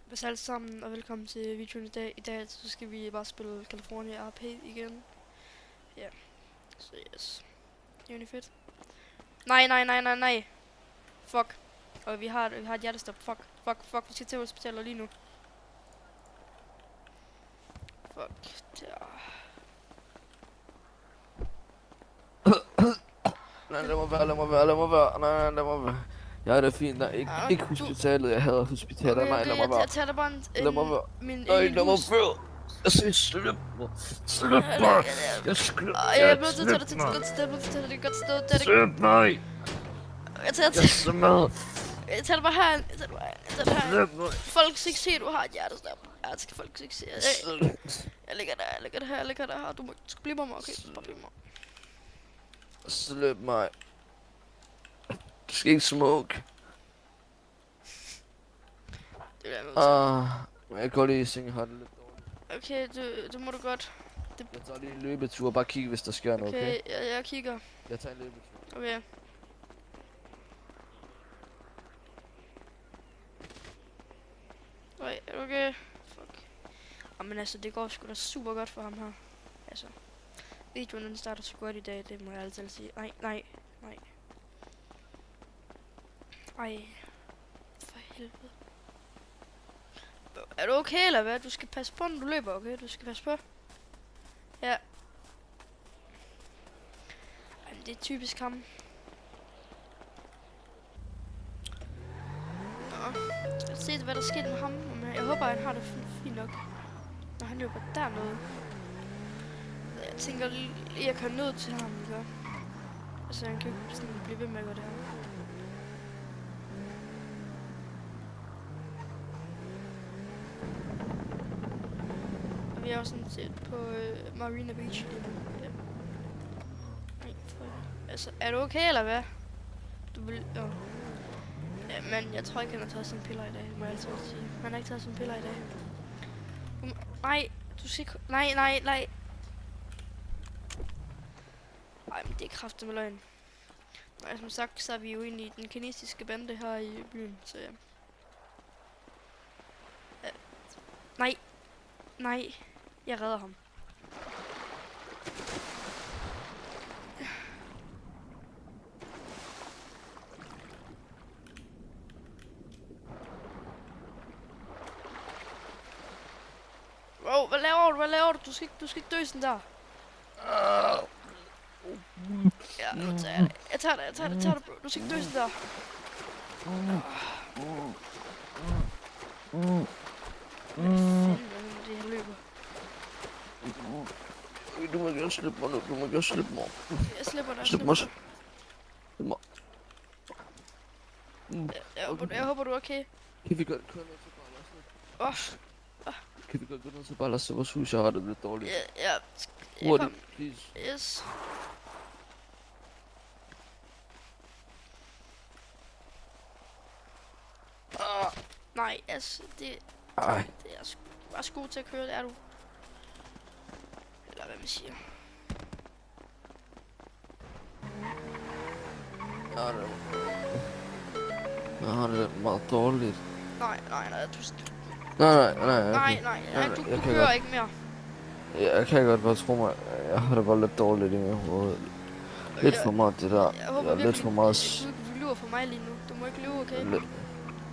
Hvis alle sammen, og velkommen til videoen i dag. I dag så skal vi bare spille California RP igen. Ja, så yes. Det er jo fedt. Nej. Fuck. Og vi har et hjertestop. Fuck. Vi skal til hospitalet lige nu. Fuck. Der. Nej, lad mig være. Nej, lad mig være. Ja, det er fint. Nej, ikke hospitalet. Jeg hader hospitaler. Okay, Nej, lad mig være. jeg tager dig bare Lad mig være. min Nej, lad mig være. Jeg siger, slip mig. Slip mig. Jeg slip mig. Jeg er nødt til at tage dig til et godt sted. Det er et godt sted. Slip mig. Jeg tager dig bare her. Slip mig. Folk skal ikke se, at du har et hjertestop. Ja, det skal folk ikke se. Jeg ligger der her. Du skal blive mig, okay? Bare blive mig. Slip mig. Du skal ikke smoke. Det er jeg Men jeg går lige i seng, jeg har det lidt dårligt. Okay, det må du godt. Jeg tager lige en løbetur, bare kigge, hvis der sker noget, okay? Jeg kigger. Jeg tager en løbetur. Okay. Nej, er du okay? Fuck. Jamen altså, det går sgu da super godt for ham her. Altså, videoen den starter så godt i dag, det må jeg altid sige. Nej. Ej. For helvede. Er du okay, eller hvad? Du skal passe på, når du løber, okay? Du skal passe på. Ja. Jamen, det er typisk ham. Nå. Jeg har set, hvad der skete med ham. Men jeg håber, han har det fint nok. Når han løber dernede. Jeg tænker lige, jeg kan nå til ham, ikke? Altså, han kan jo ikke sådan blive ved med at gøre det her. Og vi er også sådan set på Marina Beach lige nu. Ja. Nej, altså, er du okay, eller hvad? Du vil... Ja, men jeg tror ikke, han har taget sine piller i dag, må jeg altid sige. Han har ikke taget sine piller i dag. Nej, du skal ikke... Nej. Ej, men det er kraftigt med løgn. Og som sagt, så er vi jo inde i den kinesiske bande her i byen, så ja. Nej. Jeg redder ham. Wow, hvad laver du? Du skal ikke dø sådan der. Ja, nu tager jeg det. Jeg tager det, bro. Du skal ikke dø sådan der. Hvad fanden er det, jeg løber? Du må gerne slippe mig nu. Jeg slipper dig. Slip mig. Jeg håber, du er okay. Kan vi godt køre ned til Ballas? Kan vi godt gå ned til Ballas til vores hus? Jeg har det lidt dårligt. Ja. Hurtigt, please. Yes. Nej, altså, det er bare god til at køre, det er du. Eller hvad man siger. Jeg har det meget dårligt. Nej, du kører ikke mere. Jeg kan godt bare tro mig. Jeg har det bare lidt dårligt i mit hoved. Lidt for meget det der. Jeg håber virkelig, lidt for meget. du lyver for mig lige nu. Du må ikke lyve, okay?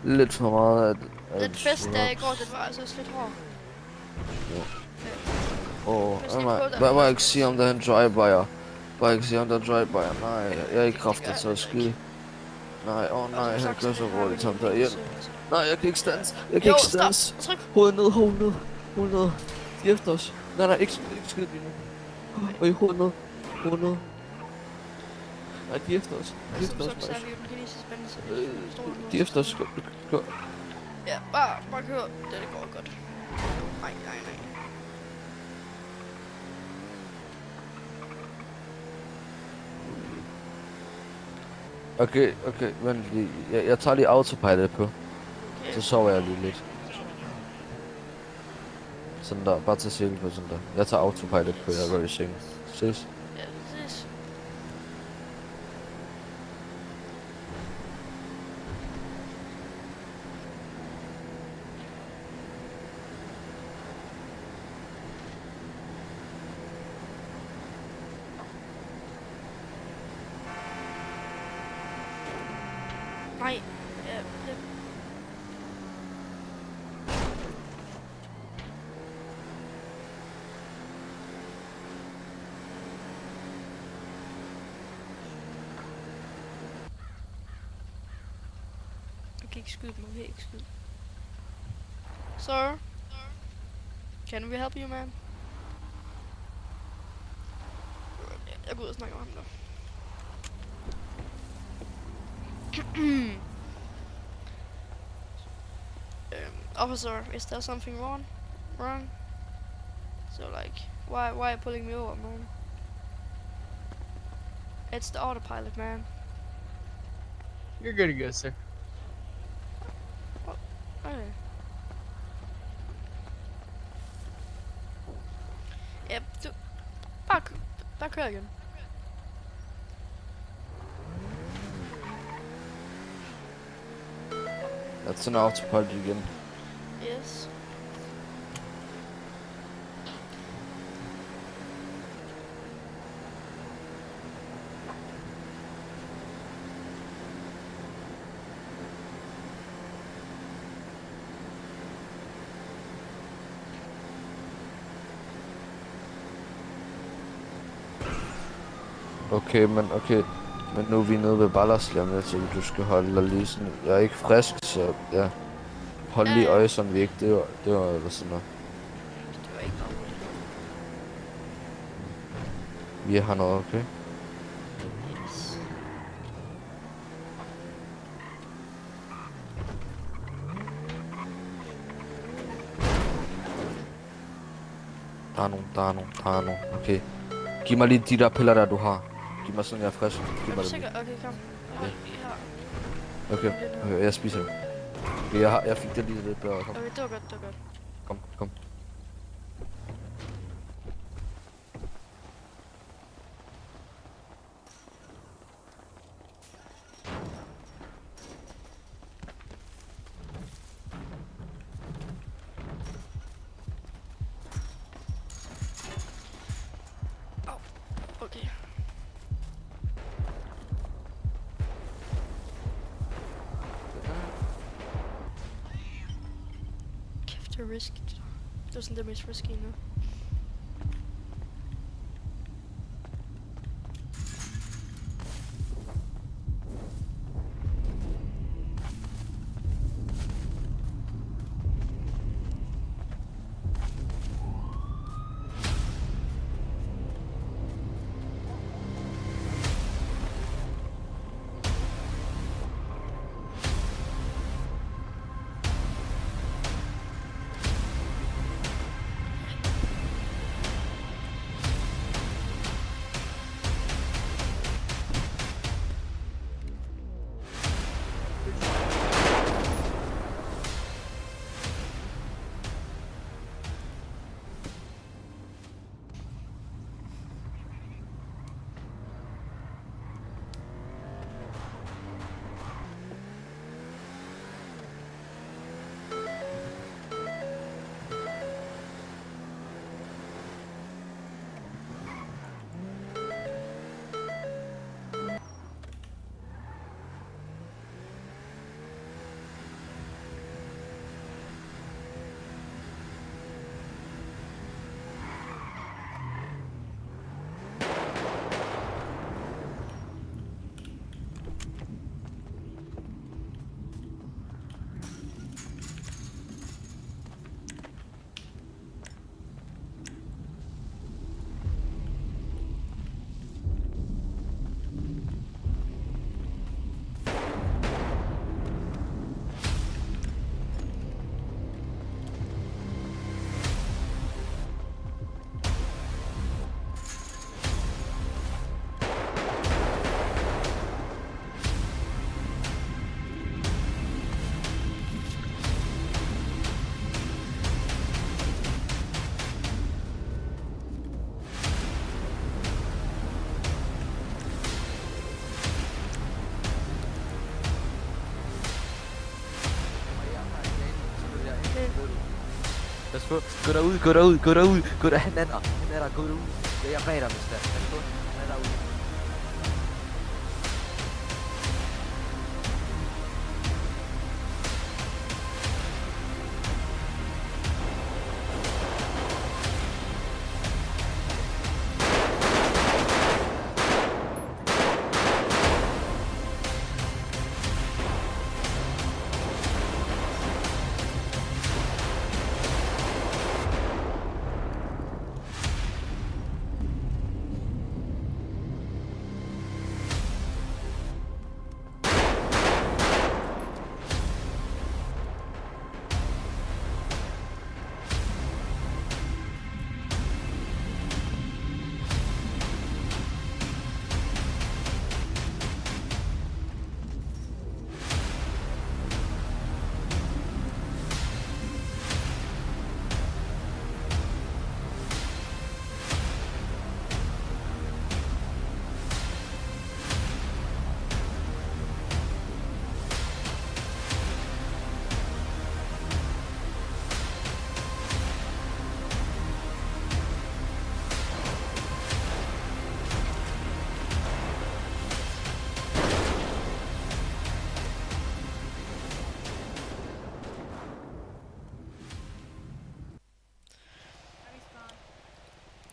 Lidt for meget at Den fest der i går, det var altså også lidt hård. Hvad må jeg ikke sige om der er en drive-by? Bare ikke sige om der er drive-by. Nej, jeg er ikke kraftig til at skyde. Nej, nej, han kører så roligt ham der hjem. Nej, jeg kan ikke stands. Hovedet ned. De er efter os. Nej, ikke skid lige nu. Hovedet ned. Nej, de er efter os. De er efter os. Ja, bare kør. Det går godt. Nej. Okay, vent lige. Jeg tager lige autopilot på. Okay. Så sover jeg lige lidt. Sådan der, bare til cirkel på sådan der. Jeg tager autopilot på, jeg går i seng. Ses. Ja, ses. kan ikke skyde dem, okay, ikke skyde. Sir? Can we help you, man? Jeg går ud og snakker med ham der. Officer, is there something wrong? So like, why are you pulling me over, man? It's the autopilot, man. You're good to go, sir. Okay. Yep, bare kør igen. That's an autopilot again. Yes. Okay, men nu er vi nede ved Ballerslam, jeg tænker, du skal holde dig lige sådan. Jeg er ikke frisk, så ja. Hold lige øje, sådan vi ikke dør eller sådan noget. Det var ikke noget. Vi har noget, okay? Yes. Der er nogen. Okay. Giv mig lige de der piller, der du har. Giv mig sådan, jeg er frisk. Giv Er mig du det. sikker? Okay, kom. Ja. Ja. Okay, jeg spiser det. Okay, jeg fik det lige lidt bedre. Kom. Okay, det var godt. Kom. Okay. Kæft, det er risky. Det var sådan det mest risky nu. Pas på. Gå derud. Gå der. Han er der. Gå derud. Jeg er bag dig, hvis der. Pas på. Han er derude.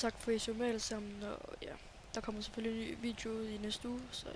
tak for I så med alle sammen, og ja, der kommer selvfølgelig en ny video ud i næste uge, så